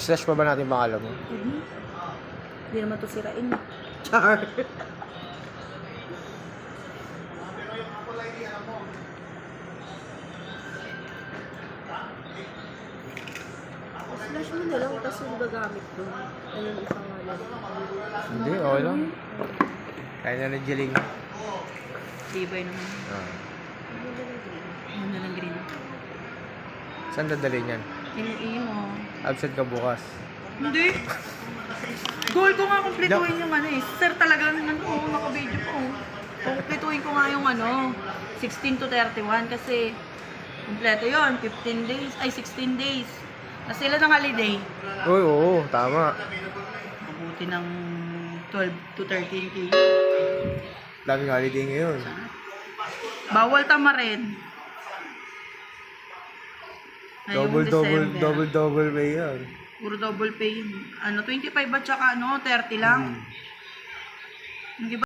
I-slash pa ba natin pangalan mo? Hindi naman ito sirain. Char. Slash mo na lang, tapos yung gagamit doon. Ano yung isang ngalan? Hindi, okay lang. Kaya na ng Jeling. Tibay naman. Ah. Ano na lang green? Saan dadalhin yan? Iyo. Absent ka bukas. Hindi. Goal ko nga kumpletuhin yung ano eh. Sir talaga naman naka-video ko. Kumpletuhin ko nga yung 16 to 31 kasi kumpleto yon 15 days, ay 16 days. Kasi sila ng holiday. Uy, oo, tama. Mabuti ng 12 to 13K. Daming holiday ngayon. Bawal tamarin. Ngayong December. Double pay yan. Puro double pay yun. 25 at saka 30 lang. Yung iba